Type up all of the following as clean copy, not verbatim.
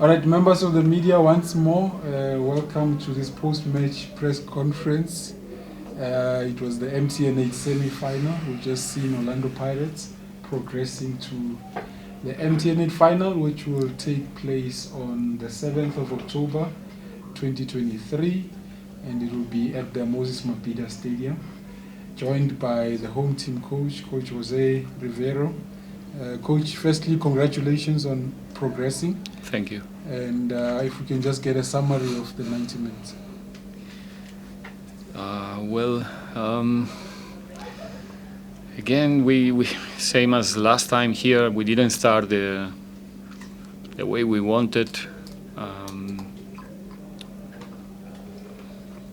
All right, members of the media, once more, welcome to this post-match press conference. It was the MTN8 semi-final. We've just seen Orlando Pirates progressing to the MTN8 final, which will take place on the 7th of October 2023, and it will be at the Moses Mabhida Stadium, joined by the home team coach, Coach Jose Riveiro. Coach, firstly, congratulations on progressing. Thank you. And if we can just get a summary of the 90 minutes. Again, we same as last time here, we didn't start the way we wanted.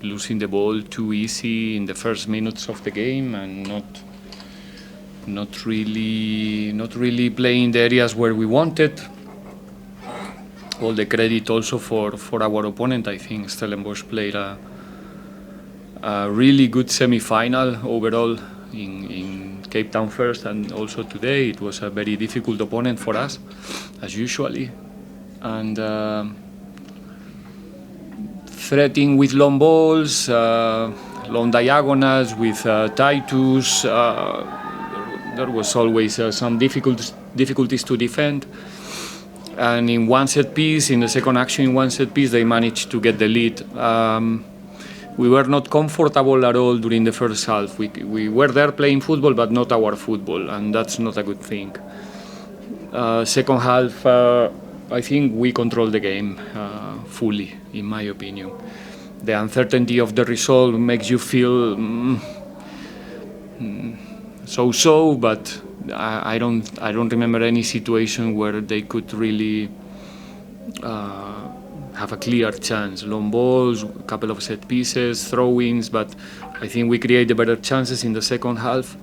Losing the ball too easy in the first minutes of the game, and not really playing the areas where we wanted. All the credit also for our opponent. I think Stellenbosch played a really good semi-final overall in Cape Town first, and also today it was a very difficult opponent for us, as usually. And threatening with long balls, long diagonals with Titus. There was always some difficulties to defend. And in one set piece, in the second action in one set piece, they managed to get the lead. We were not comfortable at all during the first half. We were there playing football, but not our football, and that's not a good thing. Second half, I think we controlled the game fully, in my opinion. The uncertainty of the result makes you feel so-so, but I don't remember any situation where they could really have a clear chance. Long balls, a couple of set pieces, throw-ins, but I think we created better chances in the second half.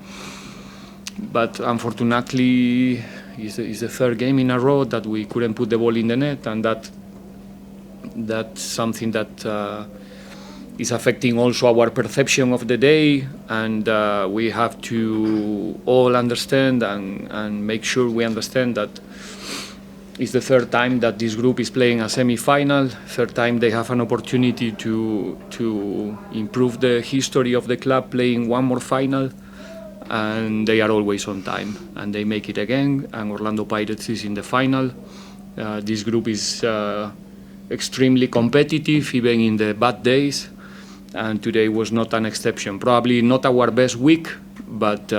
But unfortunately, it's the third game in a row that we couldn't put the ball in the net, and that's something that is affecting also our perception of the day, and we have to all understand and make sure we understand that it's the third time that this group is playing a semi-final, third time they have an opportunity to improve the history of the club playing one more final, and they are always on time, and they make it again, and Orlando Pirates is in the final. This group is extremely competitive, even in the bad days. And today was not an exception. Probably not our best week, but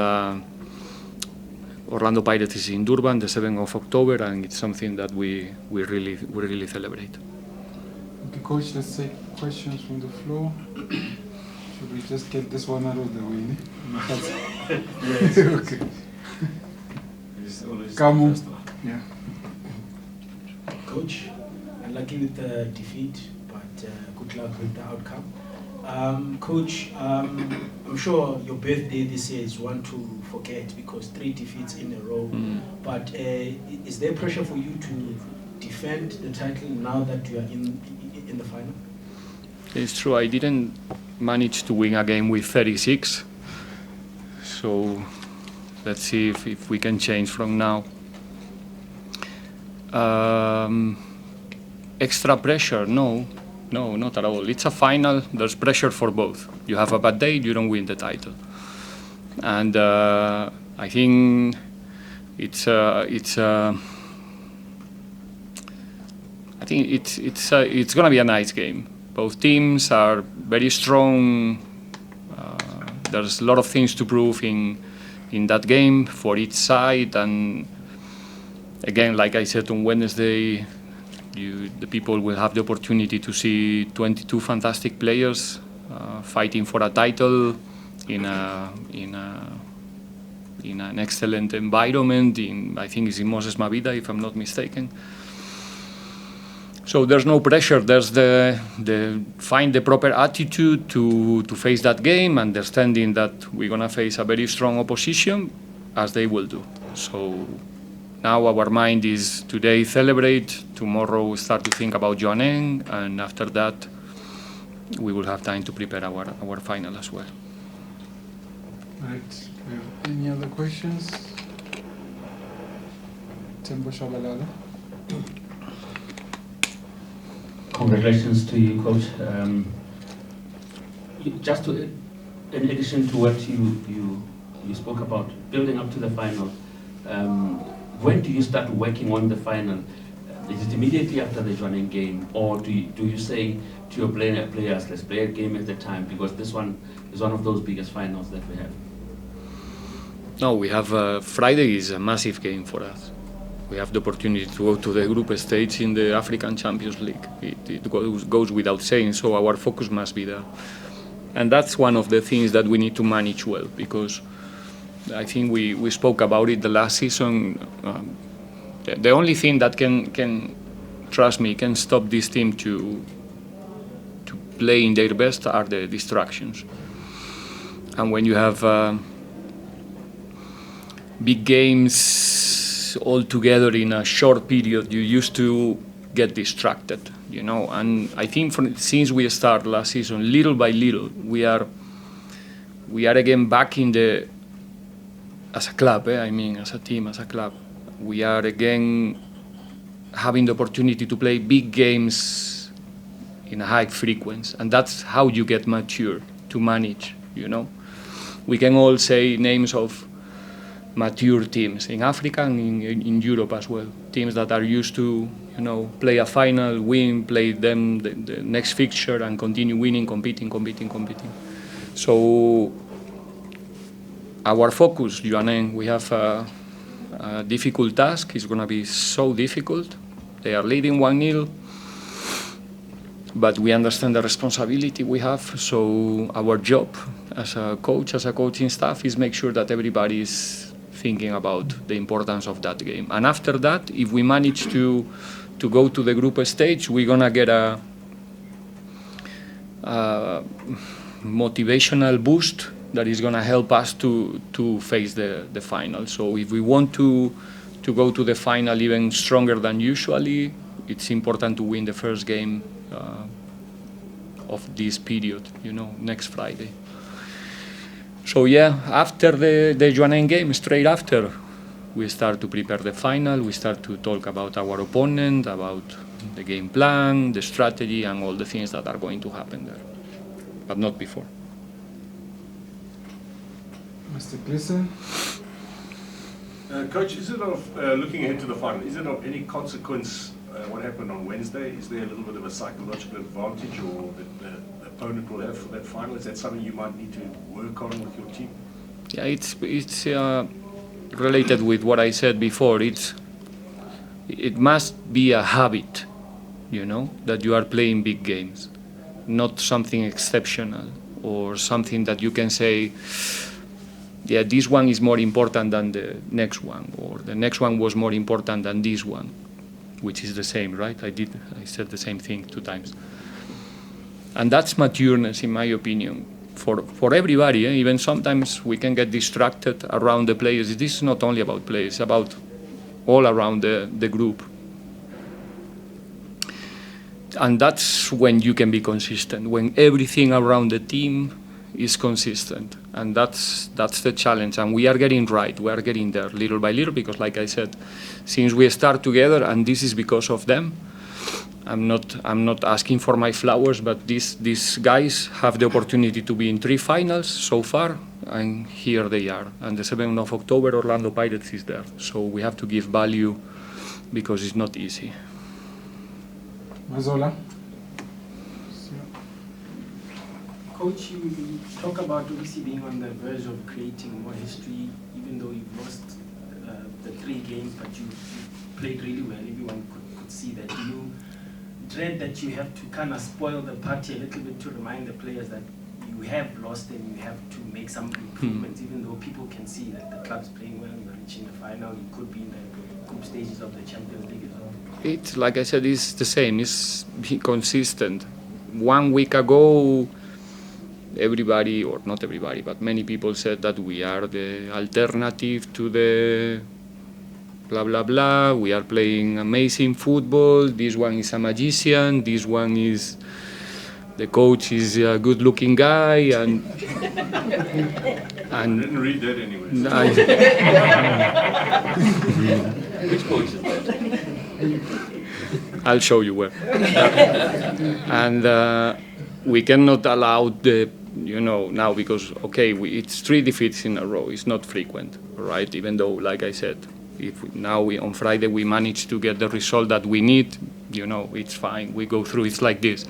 Orlando Pirates is in Durban the 7th of October, and it's something that we really celebrate. Okay, Coach, let's take questions from the floor. Should we just get this one out of the way? Yes. Okay. Kamu. Yeah. Coach, unlucky with the defeat, but good luck with the outcome. Coach, I'm sure your birthday this year is one to forget because 3 defeats in a row. But is there pressure for you to defend the title now that you are in the final? It's true. I didn't manage to win a game with 36. So let's see if we can change from now. Extra pressure? No, not at all. It's a final. There's pressure for both. You have a bad day, you don't win the title. And I think it's gonna be a nice game. Both teams are very strong. There's a lot of things to prove in that game for each side. And again, like I said on Wednesday, the people will have the opportunity to see 22 fantastic players fighting for a title in an excellent environment. I think it's in Moses Mabhida, if I'm not mistaken. So there's no pressure. There's find the proper attitude to face that game, understanding that we're gonna face a very strong opposition, as they will do. So now our mind is today celebrate, tomorrow we start to think about Joaneng, and after that we will have time to prepare our final as well. Right. Any other questions? Tembo Shabalala. Congratulations to you, Coach. Just to, in addition to what you spoke about, building up to the final, when do you start working on the final? Is it immediately after the Jwaneng game, or do you say to your players, let's play a game at a time, because this one is one of those biggest finals that we have? No, we have Friday is a massive game for us. We have the opportunity to go to the group stage in the African Champions League. It goes without saying, so our focus must be there. And that's one of the things that we need to manage well, because I think we spoke about it the last season. The only thing that can trust me, can stop this team to play in their best are the distractions. And when you have big games all together in a short period, you used to get distracted, you know. And I think since we started last season, little by little, we are again back in the, as a club, I mean, as a team, as a club, we are again having the opportunity to play big games in a high frequency, and that's how you get mature to manage, you know. We can all say names of mature teams in Africa and in Europe as well. Teams that are used to, you know, play a final, win, play them the next fixture and continue winning, competing. So our focus, Jwaneng, we have a difficult task. It's going to be so difficult. They are leading 1-0, but we understand the responsibility we have. So our job as a coach, as a coaching staff, is make sure that everybody is thinking about the importance of that game. And after that, if we manage to go to the group stage, we're gonna get a motivational boost that is gonna help us to face the final. So if we want to go to the final even stronger than usually, it's important to win the first game of this period, you know, next Friday. So yeah, after the Jwaneng game, straight after, we start to prepare the final, we start to talk about our opponent, about the game plan, the strategy, and all the things that are going to happen there, but not before. Mr. Gleeson? Coach, is it of, looking ahead to the final, is it of any consequence what happened on Wednesday? Is there a little bit of a psychological advantage or that the opponent will have for that final? Is that something you might need to work on with your team? Yeah, it's related with what I said before. It must be a habit, you know, that you are playing big games, not something exceptional or something that you can say, yeah, this one is more important than the next one, or the next one was more important than this one, which is the same, right? I said the same thing 2 times. And that's matureness, in my opinion, for everybody. Even sometimes we can get distracted around the players. This is not only about players, it's about all around the group. And that's when you can be consistent, when everything around the team is consistent. And that's the challenge. And we are getting right. We are getting there little by little, because like I said, since we start together, and this is because of them, I'm not asking for my flowers, but these guys have the opportunity to be in 3 finals so far, and here they are. And the 7th of October, Orlando Pirates is there. So we have to give value, because it's not easy. Mazola? Coach, you talk about obviously being on the verge of creating more history, even though you've lost the 3 games, but you played really well. Everyone could see that. Do you dread that you have to kind of spoil the party a little bit to remind the players that you have lost and you have to make some improvements, even though people can see that the club's playing well, you're reaching the final, you could be in the group stages of the Champions League as well? It's, like I said, it's the same. It's be consistent. 1 week ago, everybody, or not everybody, but many people said that we are the alternative to the blah, blah, blah. We are playing amazing football. This one is a magician. This one is, the coach is a good-looking guy. And I didn't read that anyway. Which coach is that? I'll show you where. And we cannot allow the, now because, okay, it's 3 defeats in a row. It's not frequent, right? Even though, like I said, if on Friday we manage to get the result that we need, it's fine. We go through. It's like this.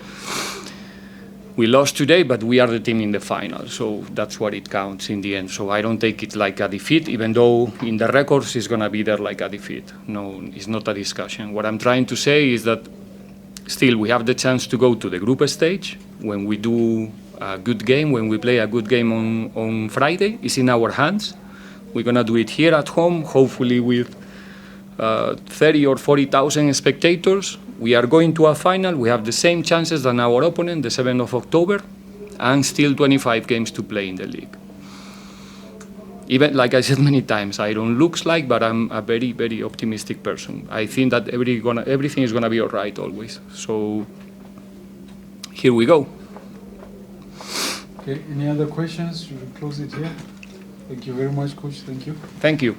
We lost today, but we are the team in the final, so that's what it counts in the end. So I don't take it like a defeat, even though in the records it's going to be there like a defeat. No, it's not a discussion. What I'm trying to say is that still we have the chance to go to the group stage when we do a good game, when we play a good game on Friday. It's in our hands. We're going to do it here at home, hopefully with 30 or 40,000 spectators. We are going to a final. We have the same chances than our opponent, the 7th of October, and still 25 games to play in the league. Even, like I said many times, I don't look like, but I'm a very, very optimistic person. I think that everything is going to be all right always. So here we go. Okay, any other questions? Should we close it here? Thank you very much, Coach. Thank you. Thank you.